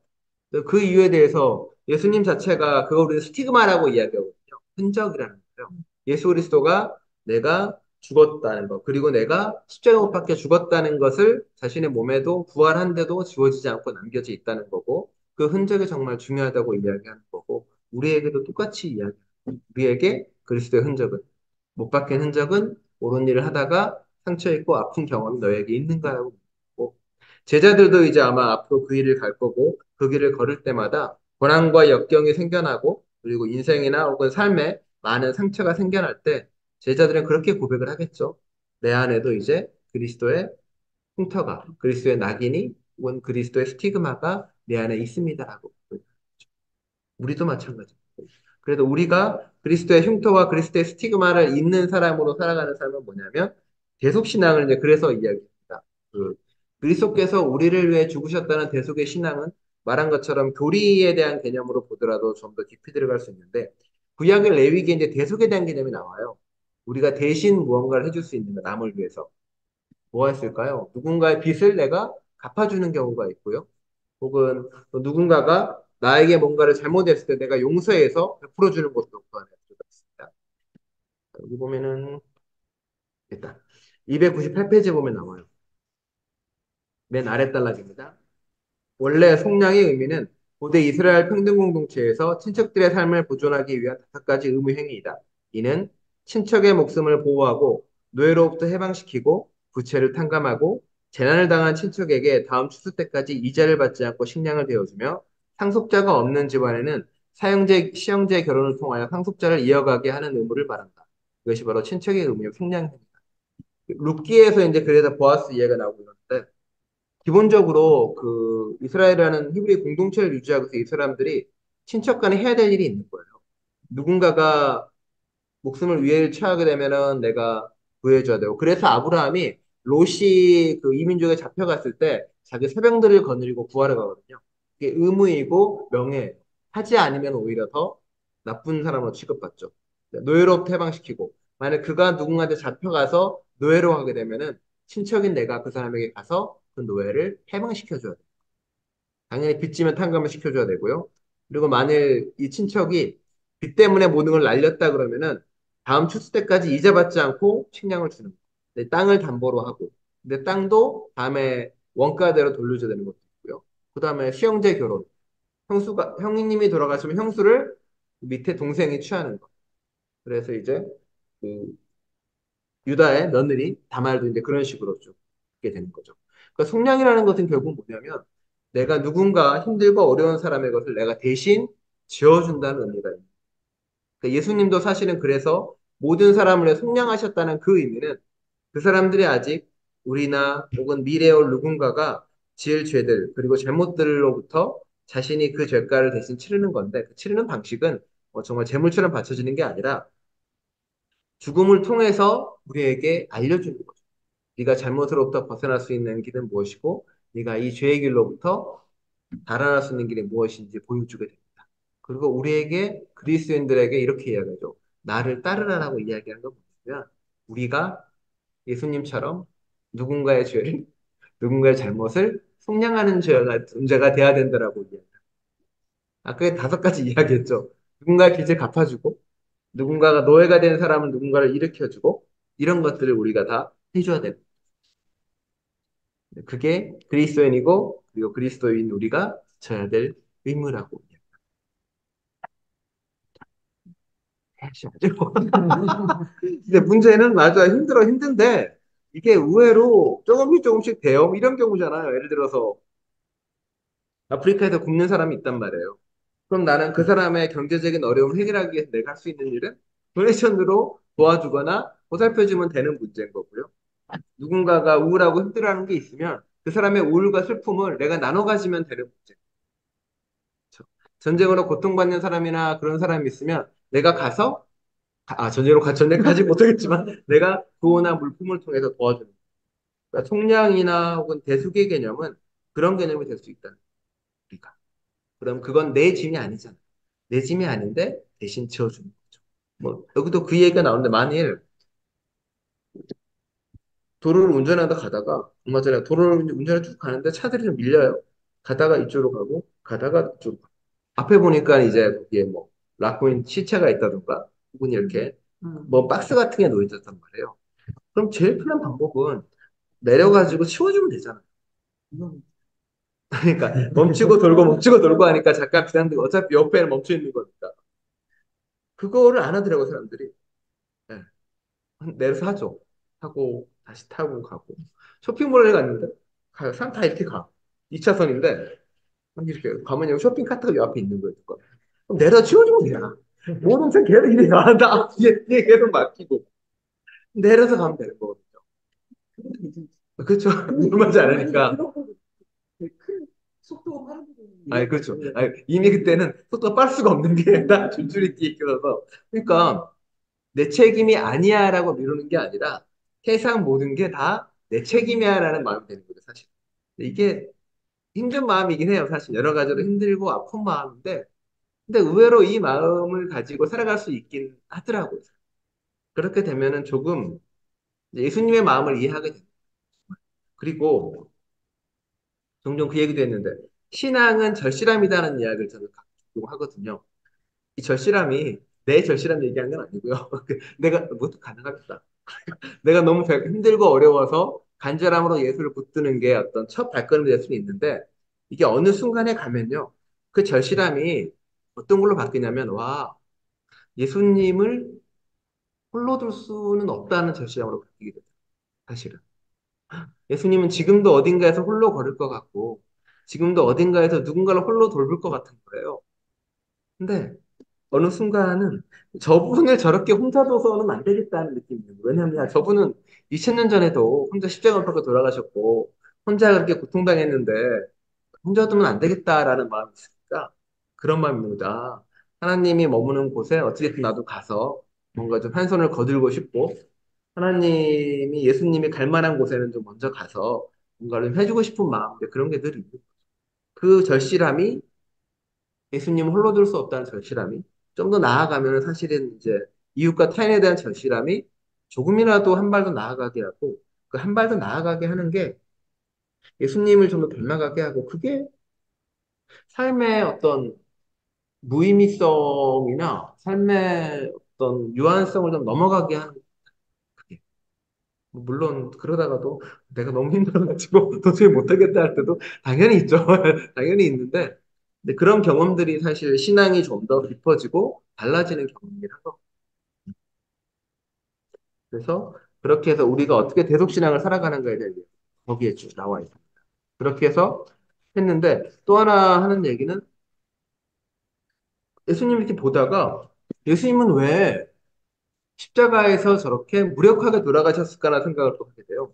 그 이유에 대해서 예수님 자체가 그걸 우리가 스티그마라고 이야기하거든요. 흔적이라는 거예요. 예수 그리스도가 내가 죽었다는 것, 그리고 내가 십자가 못 박혀 죽었다는 것을 자신의 몸에도 부활한데도 지워지지 않고 남겨져 있다는 거고, 그 흔적이 정말 중요하다고 이야기하는 거고, 우리에게도 똑같이 우리에게 그리스도의 흔적은 못 박힌 흔적은 옳은 일을 하다가 상처 입고 아픈 경험이 너에게 있는가라고 묻고 제자들도 이제 아마 앞으로 그 일을 갈 거고 그 길을 걸을 때마다 고난과 역경이 생겨나고 그리고 인생이나 혹은 삶에 많은 상처가 생겨날 때 제자들은 그렇게 고백을 하겠죠. 내 안에도 이제 그리스도의 흉터가 그리스도의 낙인이 혹은 그리스도의 스티그마가 내 안에 있습니다라고. 우리도 마찬가지고. 그래도 우리가 그리스도의 흉터와 그리스도의 스티그마를 있는 사람으로 살아가는 삶은 뭐냐면 대속신앙을 이제 그래서 이야기합니다. 그 그리스도께서 우리를 위해 죽으셨다는 대속의 신앙은 말한 것처럼 교리에 대한 개념으로 보더라도 좀 더 깊이 들어갈 수 있는데 구약의 레위기에 이제 대속에 대한 개념이 나와요. 우리가 대신 무언가를 해줄 수 있는 거, 남을 위해서. 뭐가 있을까요? 누군가의 빚을 내가 갚아주는 경우가 있고요. 혹은 또 누군가가 나에게 뭔가를 잘못했을 때 내가 용서해서 베풀어 주는 것도 그 안에 들어가 있습니다. 여기 보면은 일단 298페이지에 보면 나와요. 맨 아래 단락입니다. 원래 속량의 의미는 고대 이스라엘 평등 공동체에서 친척들의 삶을 보존하기 위한 다섯 가지 의무 행위이다. 이는 친척의 목숨을 보호하고 노예로부터 해방시키고 부채를 탕감하고 재난을 당한 친척에게 다음 추수 때까지 이자를 받지 않고 식량을 대어주며 상속자가 없는 집안에는 시형제 결혼을 통하여 상속자를 이어가게 하는 의무를 말한다. 이것이 바로 친척의 의무요 속량입니다. 룻기에서 이제 그래서 보아스 이해가 나오고 있는데 기본적으로 그 이스라엘이라는 히브리 공동체를 유지하고 있어 이 사람들이 친척 간에 해야 될 일이 있는 거예요. 누군가가 목숨을 위해를 처하게 되면은 내가 구해줘야 되고. 그래서 아브라함이 롯이 그 이민족에 잡혀갔을 때 자기 새병들을 거느리고 구하러 가거든요. 이게 의무이고 명예. 하지 않으면 오히려 더 나쁜 사람으로 취급받죠. 노예로부터 해방시키고. 만약 그가 누군가한테 잡혀가서 노예로 가게 되면은 친척인 내가 그 사람에게 가서 그 노예를 해방시켜줘야 돼요. 당연히 빚지면 탕감을 시켜줘야 되고요. 그리고 만일 이 친척이 빚 때문에 모든 걸 날렸다 그러면은 다음 추수 때까지 이자 받지 않고 식량을 주는 거예요. 근데 땅을 담보로 하고. 근데 땅도 다음에 원가대로 돌려줘야 되는 것도 있고요. 그 다음에 수형제 결혼. 형님이 돌아가시면 형수를 밑에 동생이 취하는 거. 그래서 이제 그 유다의 며느리 다말도 이제 그런 식으로 쭉 하게 되는 거죠. 그러니까 속량이라는 것은 결국 뭐냐면 내가 누군가 힘들고 어려운 사람의 것을 내가 대신 지어준다는 의미가 있는 거예요. 그러니까 예수님도 사실은 그래서 모든 사람을 위해 속량하셨다는 그 의미는 그 사람들이 아직 우리나 혹은 미래에 올 누군가가 지을 죄들 그리고 잘못들로부터 자신이 그 죄가를 대신 치르는 건데 그 치르는 방식은 정말 재물처럼 바쳐지는 게 아니라 죽음을 통해서 우리에게 알려주는 거죠. 네가 잘못으로부터 벗어날 수 있는 길은 무엇이고 네가 이 죄의 길로부터 달아날 수 있는 길이 무엇인지 보여주게 됩니다. 그리고 우리에게 그리스도인들에게 이렇게 이야기하죠. 나를 따르라라고 이야기하는 건 뭐냐면 우리가 예수님처럼 누군가의 죄를 누군가의 잘못을 속량하는 존재가 돼야 된다라고 이야기합니다. 아까 5가지 이야기했죠. 누군가의 빚을 갚아주고 누군가가 노예가 된 사람은 누군가를 일으켜주고 이런 것들을 우리가 다 해줘야 됩니다. 그게 그리스도인이고 그리고 그리스도인 우리가 져야 될 의무라고 해야죠. 근데 문제는 맞아 힘든데 이게 의외로 조금씩 돼요. 이런 경우잖아요. 예를 들어서 아프리카에서 굶는 사람이 있단 말이에요. 그럼 나는 그 사람의 경제적인 어려움을 해결하기 위해서 내가 할 수 있는 일은 도네이션으로 도와주거나 보살펴주면 되는 문제인 거고요. 누군가가 우울하고 힘들어하는 게 있으면 그 사람의 우울과 슬픔을 내가 나눠 가지면 되는 문제. 그렇죠? 전쟁으로 고통받는 사람이나 그런 사람이 있으면 내가 가서 전쟁으로 전쟁 가지 못하겠지만 내가 구호나 물품을 통해서 도와주는 거예요. 그러니까 속량이나 혹은 대숙의 개념은 그런 개념이 될 수 있다. 우리가. 그럼 그건 내 짐이 아니잖아. 내 짐이 아닌데 대신 지어주는 거죠. 뭐 여기도 그 얘기가 나오는데 만일 도로를 운전하다 가다가 얼마 전에 도로를 운전해 쭉 가는데 차들이 좀 밀려요. 가다가 이쪽으로 가고 가다가 이쪽으로 가고. 앞에 보니까 이제 거기에 뭐 라코인 시체가 있다던가 혹은 이렇게 뭐 박스 같은 게 놓여 있었단 말이에요. 그럼 제일 편한 방법은 내려가지고 치워주면 되잖아요. 그러니까 멈추고 돌고 하니까 잠깐 비상등 어차피 옆에는 멈춰 있는 거니까 그거를 안 하더라고 사람들이. 네. 내려서 하죠. 하고 다시 타고 가고 쇼핑몰에 갔는데 사람 다 이렇게 가. 2차선인데 이렇게 가면 여기 쇼핑 카트가 요 앞에 있는 거예요. 그럼 내려 치워주면 돼요. 모든 차 계속 이래 나간다. 뒤에 계속 맡기고 내려서 가면 되는 거거든요. 그렇죠. 위험하지 않으니까. 큰 속도가 빠른 부분이 아니, 그렇죠. 아니, 이미 그때는 속도가 빠를 수가 없는 게 다 줄줄이 뒤에 껴서. 그러니까 내 책임이 아니야라고 미루는 게 아니라 세상 모든 게 다 내 책임이야라는 마음이 되는 거죠, 사실. 이게 힘든 마음이긴 해요, 사실. 여러 가지로 힘들고 아픈 마음인데, 근데 의외로 이 마음을 가지고 살아갈 수 있긴 하더라고요. 그렇게 되면은 조금 이제 예수님의 마음을 이해하게 됩니다. 그리고 종종 그 얘기도 했는데, 신앙은 절실함이다는 이야기를 저는 가끔 하거든요. 이 절실함이 내 절실함 얘기한 건 아니고요. 내가 뭐 가능하겠다. 내가 너무 힘들고 어려워서 간절함으로 예수를 붙드는 게 어떤 첫 발걸음이 될 수는 있는데 이게 어느 순간에 가면요. 그 절실함이 어떤 걸로 바뀌냐면 와 예수님을 홀로 둘 수는 없다는 절실함으로 바뀌게 돼요. 사실은. 예수님은 지금도 어딘가에서 홀로 걸을 것 같고 지금도 어딘가에서 누군가를 홀로 돌볼 것 같은 거예요. 근데 어느 순간은 저분을 저렇게 혼자 둬서는 안 되겠다는 느낌이 있는 거예요. 왜냐하면 저분은 2000년 전에도 혼자 십자가 못 박고 돌아가셨고 혼자 그렇게 고통당했는데 혼자 두면 안 되겠다라는 마음이 있으니까 그런 마음이 있는 거죠. 아, 하나님이 머무는 곳에 어찌됐든 나도 가서 뭔가 좀 한 손을 거들고 싶고 하나님이 예수님이 갈 만한 곳에는 좀 먼저 가서 뭔가를 좀 해주고 싶은 마음인데 그런 게 늘 있는 거예요. 그 절실함이 예수님 홀로 둘 수 없다는 절실함이 좀 더 나아가면 사실은 이제 이웃과 타인에 대한 절실함이 조금이라도 한 발 더 나아가게 하고 그 한 발 더 나아가게 하는 게 예수님을 좀 더 닮아가게 하고 그게 삶의 어떤 무의미성이나 삶의 어떤 유한성을 좀 넘어가게 하는 그게 뭐 물론 그러다가도 내가 너무 힘들어가지고 도저히 못하겠다 할 때도 당연히 있죠. 당연히 있는데 근데 그런 경험들이 사실 신앙이 좀 더 깊어지고 달라지는 경험이긴 하거 그래서 그렇게 해서 우리가 어떻게 대속신앙을 살아가는가에 대해 거기에 쭉 나와 있습니다. 그렇게 해서 했는데 또 하나 하는 얘기는 예수님 이렇게 보다가 예수님은 왜 십자가에서 저렇게 무력하게 돌아가셨을까라는 생각을 또 하게 돼요.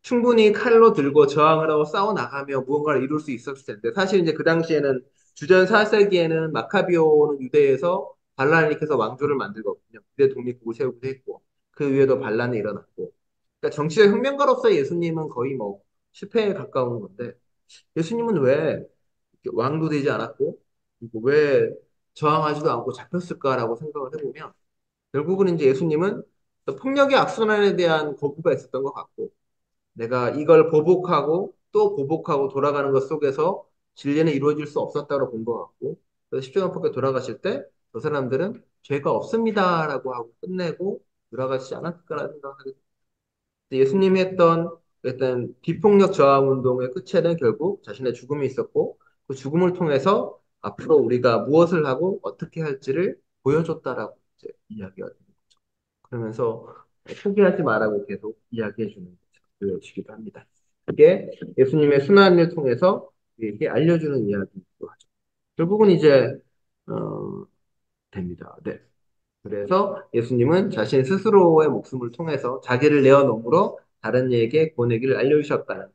충분히 칼로 들고 저항을 하고 싸워 나가며 무언가를 이룰 수 있었을 텐데 사실 이제 그 당시에는 주전 4세기에는 마카비오는 유대에서 반란을 일으켜서 왕조를 만들거든요. 유대 독립국을 세우기도 했고 그 위에도 반란이 일어났고 그러니까 정치적 혁명가로서 예수님은 거의 뭐 실패에 가까운 건데 예수님은 왜 왕도 되지 않았고 그리고 왜 저항하지도 않고 잡혔을까라고 생각을 해보면 결국은 이제 예수님은 폭력의 악순환에 대한 거부가 있었던 것 같고 내가 이걸 보복하고 또 보복하고 돌아가는 것 속에서 진리는 이루어질 수 없었다고 본 것 같고 그래서 십자가 못 박혀 돌아가실 때 저 사람들은 죄가 없습니다라고 하고 끝내고 돌아가시지 않았을까라는 생각을 하게 됩니다. 예수님이 했던 일단 비폭력 저항 운동의 끝에는 결국 자신의 죽음이 있었고 그 죽음을 통해서 앞으로 우리가 무엇을 하고 어떻게 할지를 보여줬다라고 이제 이야기가 됩니다. 그러면서 포기하지 말라고 계속 이야기해 주는 거죠. 보여주기도 합니다. 그게 예수님의 순환을 통해서 우리에게 알려주는 이야기이기도 하죠. 결국은 이제 됩니다. 네. 그래서 예수님은 자신 스스로의 목숨을 통해서 자기를 내어놓음으로 다른 이에게 보내기를 알려주셨다는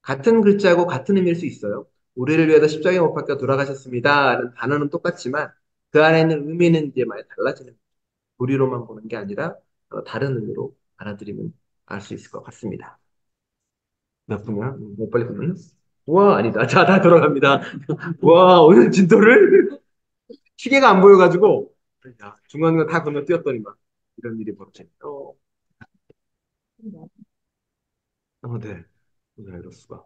같은 글자고 같은 의미일 수 있어요. 우리를 위해서 십자가에 못 박혀 돌아가셨습니다. 라는 단어는 똑같지만 그 안에 있는 의미는 이제 많이 달라지는 거예요. 우리로만 보는 게 아니라 다른 의미로 알아들이면 알 수 있을 것 같습니다. 몇 분이야? 못 빨리 끝났나? 우와, 아니다. 자, 다 돌아갑니다. 와, 오늘 진도를 시계가 안 보여가지고 야, 중간중간 다 건너뛰었더니만 이런 일이 벌어지네요. 네. 이럴 수가.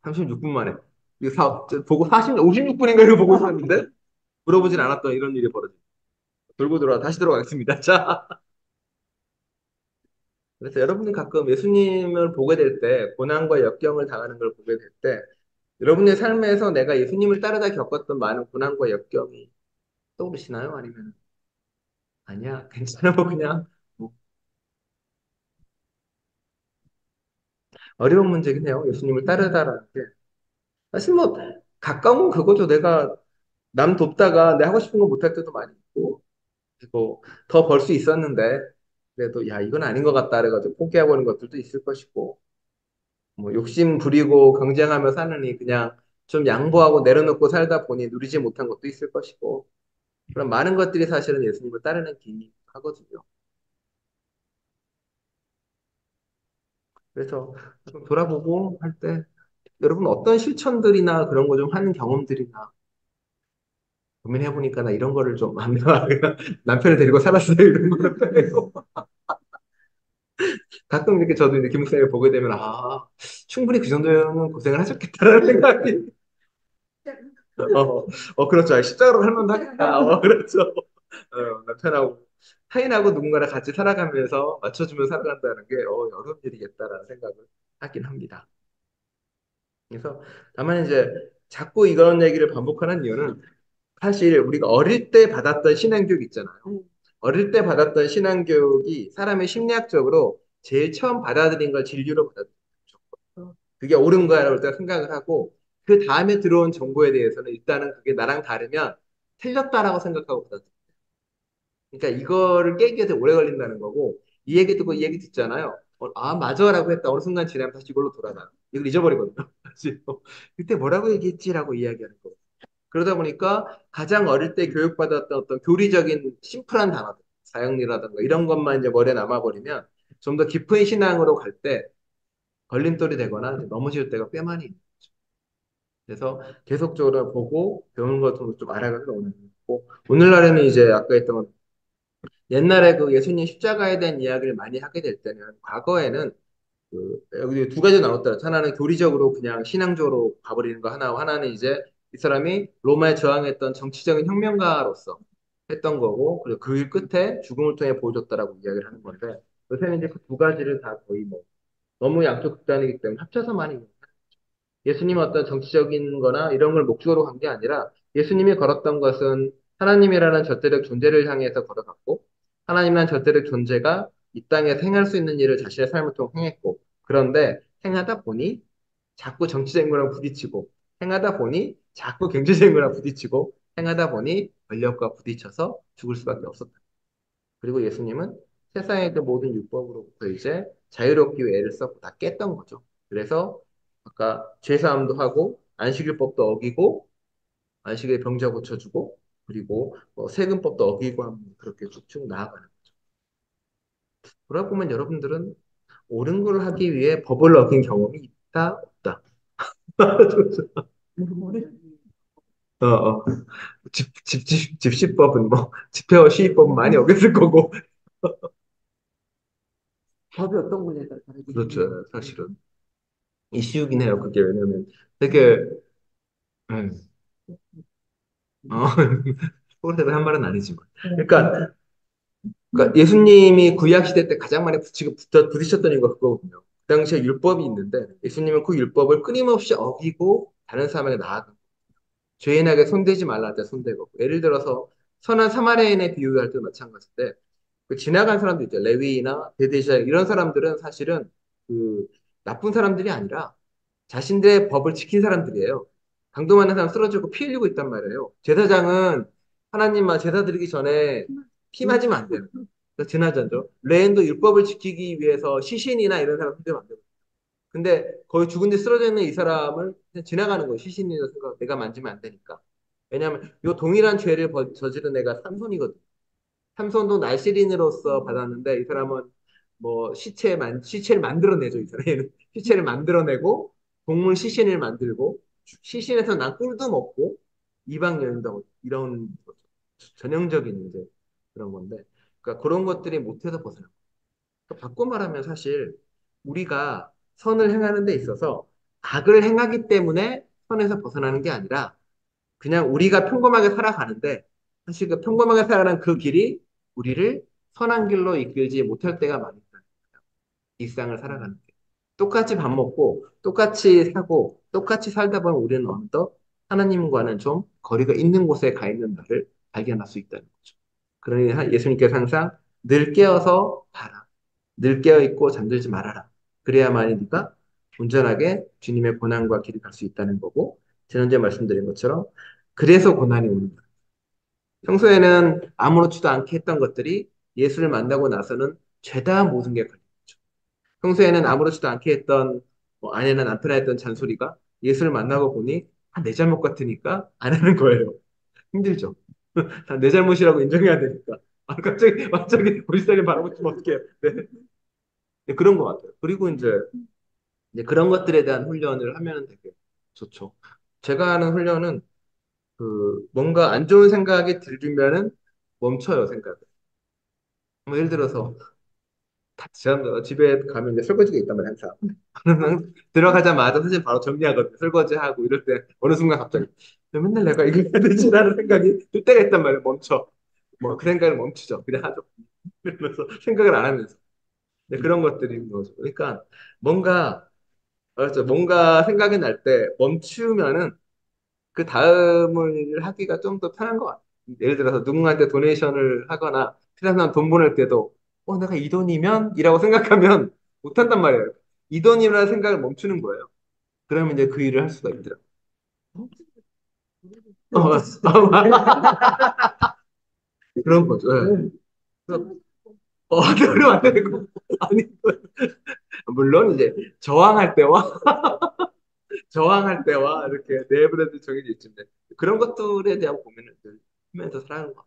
36분 만에. 이거 보고 56분인가 이거 보고 있었는데 물어보진 않았던 이런 일이 벌어지네. 돌고 돌아 다시 들어가겠습니다. 자, 그래서 여러분이 가끔 예수님을 보게 될 때, 고난과 역경을 당하는 걸 보게 될 때, 여러분의 삶에서 내가 예수님을 따르다 겪었던 많은 고난과 역경이 떠오르시나요? 아니면 아니야, 괜찮아, 뭐 그냥 뭐 어려운 문제긴 해요. 예수님을 따르다라는 게 사실 뭐 가까운 건 그거죠. 내가 남 돕다가 내 하고 싶은 거 못할 때도 많이 있고, 그리고 더 벌 수 있었는데 그래도 야 이건 아닌 것 같다 그래가지고 포기해버리는 것들도 있을 것이고. 뭐 욕심 부리고 경쟁하며 사느니 그냥 좀 양보하고 내려놓고 살다 보니 누리지 못한 것도 있을 것이고 그런 많은 것들이 사실은 예수님을 따르는 길이 하거든요. 그래서 좀 돌아보고 할 때 여러분 어떤 실천들이나 그런 거 좀 하는 경험들이나 고민해 보니까 나 이런 거를 좀 남편을 데리고 살았어요 이런 거를 빼고 가끔 이렇게 저도 이제 김 목사님을 보게 되면 아 충분히 그 정도면 고생을 하셨겠다라는 생각이 그렇죠. 십자가로 할 만도 하겠다. 그렇죠. 남편하고 타인하고 누군가랑 같이 살아가면서 맞춰주며 살아간다는 게 어려운 일이겠다라는 생각을 하긴 합니다. 그래서 다만 이제 자꾸 이런 얘기를 반복하는 이유는 사실 우리가 어릴 때 받았던 신앙교육 있잖아요. 어릴 때 받았던 신앙교육이 사람의 심리학적으로 제일 처음 받아들인 걸 진리로 받아들였죠. 그게 옳은 거야라고 일단 생각을 하고 그 다음에 들어온 정보에 대해서는 일단은 그게 나랑 다르면 틀렸다라고 생각하고 받아들여요. 그러니까 이거를 깨기가 되게 오래 걸린다는 거고 이 얘기 듣고 이 얘기 듣잖아요. 맞아라고 했다. 어느 순간 지나면 다시 이걸로 돌아가. 이걸 잊어버리거든요. 다시 그때 뭐라고 얘기했지라고 이야기하는 거. 그러다 보니까 가장 어릴 때 교육받았던 어떤 교리적인 심플한 단어들, 사형리라든가 이런 것만 이제 머리에 남아버리면 좀 더 깊은 신앙으로 갈 때 걸림돌이 되거나 이제 넘어질 때가 꽤 많이 있는 거죠. 그래서 계속적으로 보고 배우는 것 같은 것좀 알아가는 게 오늘 있고 오늘날에는 이제 아까 했던 옛날에 그 예수님 십자가에 대한 이야기를 많이 하게 될 때는 과거에는 여기 두 가지 나눴다. 하나는 교리적으로 그냥 신앙적으로 가버리는 거 하나, 하나는 이제 이 사람이 로마에 저항했던 정치적인 혁명가로서 했던 거고, 그리고 그 끝에 죽음을 통해 보여줬다라고 이야기를 하는 건데, 요새는 이제 그 두 가지를 다 거의 뭐 너무 양쪽 극단이기 때문에 합쳐서 많이 예수님이 어떤 정치적인 거나 이런 걸 목적으로 간 게 아니라 예수님이 걸었던 것은 하나님이라는 절대적 존재를 향해서 걸어갔고 하나님이라는 절대적 존재가 이 땅에 행할 수 있는 일을 자신의 삶을 통해 행했고 그런데 행하다 보니 자꾸 정치적인 거랑 부딪히고 행하다 보니 자꾸 경제적인 거랑 부딪히고 행하다 보니 권력과 부딪혀서 죽을 수밖에 없었다. 그리고 예수님은 세상의 그 모든 율법으로부터 이제 자유롭기 위해 애를 썼고 다 깼던 거죠. 그래서 아까 죄사함도 하고 안식일법도 어기고 안식일 병자 고쳐주고 그리고 세금법도 어기고 하면 그렇게 쭉쭉 나아가는 거죠. 그러다 보면 여러분들은 옳은 걸 하기 위해 법을 어긴 경험이 있다, 없다. 뭐를 어, 어. 집시법은 뭐, 집회와 시위법은 많이 어겼을 거고. 법이 어떤 거냐에 따라 다르겠지. 그렇죠, 사실은. 이슈긴 해요, 그게. 왜냐면 되게, 음, 어, 서울대가 한 말은 아니지만. 그러니까 예수님이 구약 시대 때 가장 많이 부딪혔던 이유가 그거거든요. 그 당시에 율법이 있는데 예수님은 그 율법을 끊임없이 어기고 다른 사람에게 나아간 죄인에게 손대지 말라 할 때 손대고 예를 들어서 선한 사마리아인의 비유할 때도 마찬가지인데 그 지나간 사람들 있죠. 레위나 베드시아 이런 사람들은 사실은 그 나쁜 사람들이 아니라 자신들의 법을 지킨 사람들이에요. 강도 많은 사람 쓰러지고 피 흘리고 있단 말이에요. 제사장은 하나님만 제사 드리기 전에 피 맞으면 안 돼요. 그래서 지나자죠. 레인도 율법을 지키기 위해서 시신이나 이런 사람 손대면 안 돼요. 근데 거의 죽은 데 쓰러져 있는 이 사람을 그냥 지나가는 거예요. 시신이라 생각 내가 만지면 안 되니까. 왜냐하면 이 동일한 죄를 저지른 애가 삼손이거든. 삼손도 날씨린으로서 받았는데 이 사람은 뭐 시체를 만들어내죠. 이 사람은 시체를 만들어내고 동물 시신을 만들고 시신에서 난 꿀도 먹고 이방 여인도 하고 이런 거죠. 전형적인 이제 그런 건데 그러니까 그런 것들이 못해서 벗어나. 그러니까 바꿔 말하면 사실 우리가 선을 행하는 데 있어서 악을 행하기 때문에 선에서 벗어나는 게 아니라 그냥 우리가 평범하게 살아가는데 사실 그 평범하게 살아가는 그 길이 우리를 선한 길로 이끌지 못할 때가 많이 있다. 일상을 살아가는 게. 똑같이 밥 먹고 똑같이 사고 똑같이 살다 보면 우리는 어느덧 하나님과는 좀 거리가 있는 곳에 가 있는 나를 발견할 수 있다는 거죠. 그러니 예수님께서 항상 늘 깨어서 봐라. 늘 깨어 있고 잠들지 말아라. 그래야만이 네가 온전하게 주님의 고난과 길을 갈 수 있다는 거고 지난주에 말씀드린 것처럼 그래서 고난이 오는 거예요. 평소에는 아무렇지도 않게 했던 것들이 예수를 만나고 나서는 죄다 모든 게 걸린 거죠. 평소에는 아무렇지도 않게 했던 뭐 아내나 남편에 했던 잔소리가 예수를 만나고 보니 내 잘못 같으니까 안 하는 거예요. 힘들죠. 다 내 잘못이라고 인정해야 되니까. 갑자기 우리 딸이 바라보시면 어떡해요. 네. 네, 그런 것 같아요. 그리고 이제 그런 것들에 대한 훈련을 하면 되게 좋죠. 제가 하는 훈련은 그 뭔가 안 좋은 생각이 들면은 멈춰요, 생각을. 뭐 예를 들어서 제가 집에 가면 이제 설거지가 있단 말이에요, 항상. 들어가자마자 사실 바로 정리하거든요. 설거지하고 이럴 때 어느 순간 갑자기 왜 맨날 내가 이거 해야 되지라는 생각이 들 때가 있단 말이에요. 멈춰. 뭐 그 생각을 멈추죠. 그냥 하죠. 그러면서 생각을 안 하면서. 네, 그런 것들이 있는 거죠. 그러니까 뭔가 그렇죠. 뭔가 생각이 날 때 멈추면은 그 다음을 하기가 좀 더 편한 것 같아요. 예를 들어서 누군가한테 도네이션을 하거나 필요한 사람 돈 보낼 때도 내가 이 돈이면? 이라고 생각하면 못한단 말이에요. 이 돈이라는 생각을 멈추는 거예요. 그러면 이제 그 일을 할 수가 있더라고요. 어, 그런 거죠. 예. 그래서, 그러면 안 되고. 아니, 물론 이제 저항할 때와 이렇게 내버려둘 정해져 있는데 그런 것들에 대한 고민을 늘 하면서 살아가는 거.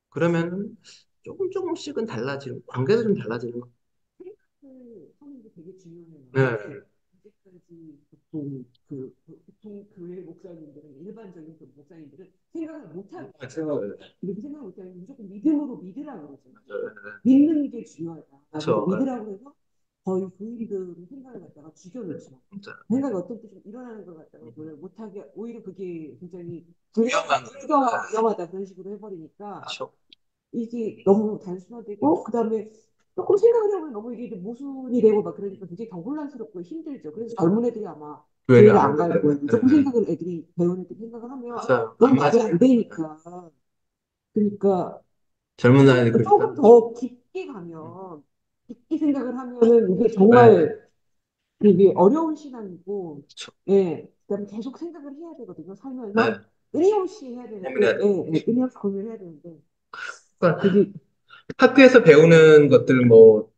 그러면 조금씩은 달라지는 관계도 좀 달라지는 거. 생각을 하는 게 되게 중요해요. 네, 이제까지 보통 교회 목사님들은 일반적인 그 목사님들은 생각을 못 하고 맞아요. 이렇게 생각 못 하고 무조건 믿음으로 믿으라고 그러잖아요. 맞아요. 믿는 게 중요하다. 그래서 그렇죠. 믿으라고 해서 거의 교인들은 생각을 갖다가 죽여놓죠. 진짜 생각이 어떤 때좀 일어나는 걸 갖다가 그걸 못하게 오히려 그게 굉장히 위험한 위험하다 그런 식으로 해버리니까 그렇죠. 이게 너무 단순화되고 그다음에 조금 생각을 해보면 너무 이게 모순이 되고 막 그러니까 굉장히 더 혼란스럽고 힘들죠. 그래서 젊은 애들이 아마 교회를 교회를 안 안 갈 가요. 거예요. 네, 조금 네. 생각을 애들이 배우는 애들이 생각을 하면 맞아요. 너무 안 말이 맞아요. 안 되니까 그러니까 젊은 나이에 그렇게 조금 더 깊게 가면 깊게 생각을 하면은 이게 네, 정말 되게 어려운 시간이고 그렇죠. 예 그다음에 계속 생각을 해야 되거든요. 살면서 네. 끊임없이 해야 고민해야 되는데 돼. 끊임없이 고민을 해야 되는데 그러니까 그게 학교에서 배우는 것들 뭐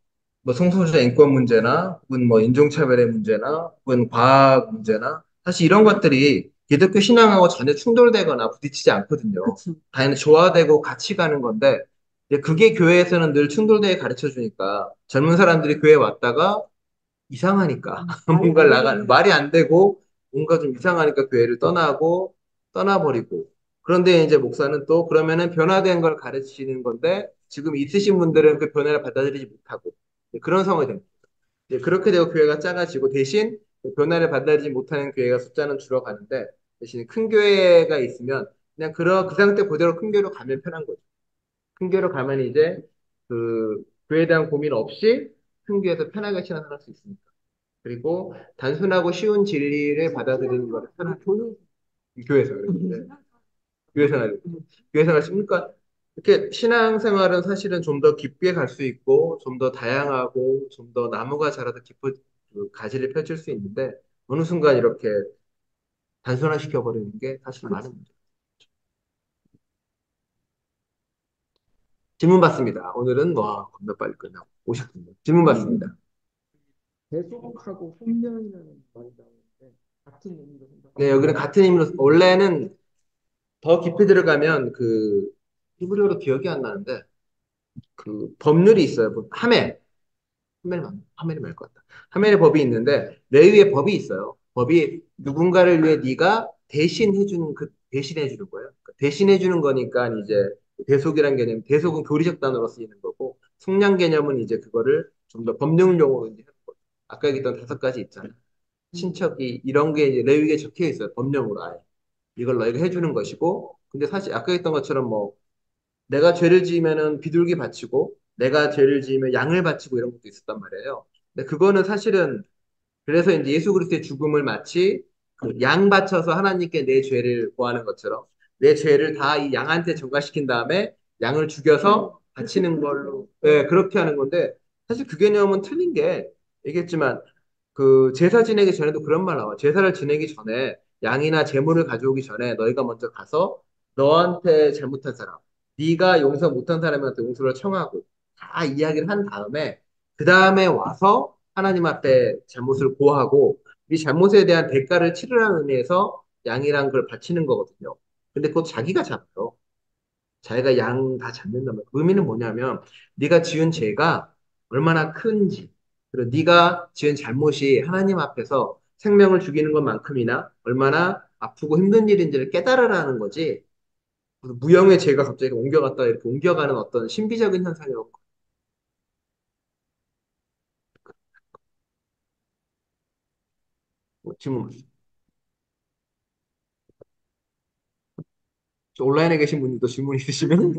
성소수자 인권 문제나 혹은 뭐 인종차별의 문제나 혹은 과학 문제나 사실 이런 것들이 기독교 신앙하고 전혀 충돌되거나 부딪히지 않거든요. 그쵸. 당연히 조화되고 같이 가는 건데 이제 그게 교회에서는 늘 충돌되게 가르쳐 주니까 젊은 사람들이 교회에 왔다가 이상하니까 말이 안 뭔가를 되는 말이 안 되고 뭔가 좀 이상하니까 교회를 떠나고 떠나버리고 그런데 이제 목사는 또 그러면은 변화된 걸 가르치는 건데 지금 있으신 분들은 그 변화를 받아들이지 못하고 그런 상황이 됩니다. 이제 그렇게 되고 교회가 작아지고 대신 그 변화를 받아들이지 못하는 교회가 숫자는 줄어가는데 대신 큰 교회가 있으면 그냥 그 상태 그대로 큰 교회로 가면 편한 거죠. 큰 교회로 가면 이제 그 교회에 대한 고민 없이 큰 교회에서 편하게 신앙생활할 수 있습니다. 그리고 단순하고 쉬운 진리를 받아들이는 것을 편하게 교회 교회에서 그랬는데 교회 생활 교회 생활 그러니까 이렇게 신앙생활은 사실은 좀 더 깊게 갈 수 있고 좀 더 다양하고 좀 더 나무가 자라도 깊은 그 가지를 펼칠 수 있는데 어느 순간 이렇게 단순화시켜 버리는 게 사실 많은 문제. 질문 받습니다. 오늘은 와 겁나 빨리 끝나고 50분. 질문 받습니다. 대속하고 훈련이라는 말이 나오는데 같은 의미로 네, 생각하면 여기는 같은 의미로 원래는 더 깊이 들어가면 그 히브리어로 기억이 안 나는데 그 법률이 있어요. 뭐 하멜이 말 것 같다. 하멜의 법이 있는데 레위의 법이 있어요. 법이 누군가를 위해 네가 대신해 주는 거예요. 그러니까 대신해 주는 거니까 이제 대속이란 개념, 대속은 교리적 단어로 쓰이는 거고 속량 개념은 이제 그거를 좀 더 법률 용어로 이제 하는 거예요. 아까 얘기했던 5가지 있잖아요. 친척이 이런 게 이제 레위기에 적혀 있어요. 법령으로 아예. 이걸 너희가 해주는 것이고 근데 사실 아까 했던 것처럼 뭐 내가 죄를 지으면은 비둘기 바치고 내가 죄를 지으면 양을 바치고 이런 것도 있었단 말이에요. 근데 그거는 사실은 그래서 이제 예수 그리스도의 죽음을 마치 그양 바쳐서 하나님께 내 죄를 구하는 것처럼 내 죄를 다 이 양한테 전가시킨 다음에 양을 죽여서 바치는 걸로 네, 그렇게 하는 건데 사실 그 개념은 틀린 게 얘기했지만 그 제사 지내기 전에도 그런 말 나와. 제사를 지내기 전에 양이나 제물을 가져오기 전에 너희가 먼저 가서 너한테 잘못한 사람, 네가 용서 못한 사람한테 용서를 청하고 다 이야기를 한 다음에 그 다음에 와서 하나님 앞에 잘못을 고하고 이 잘못에 대한 대가를 치르라는 의미에서 양이랑 그걸 바치는 거거든요. 근데 그것 자기가 잡아요. 자기가 양 다 잡는다면 그 의미는 뭐냐면 네가 지은 죄가 얼마나 큰지 그리고 네가 지은 잘못이 하나님 앞에서 생명을 죽이는 것만큼이나 얼마나 아프고 힘든 일인지를 깨달으라는 거지 무슨 무형의 죄가 갑자기 옮겨갔다 이렇게 옮겨가는 어떤 신비적인 현상이라고 질문 온라인에 계신 분들도 질문 있으시면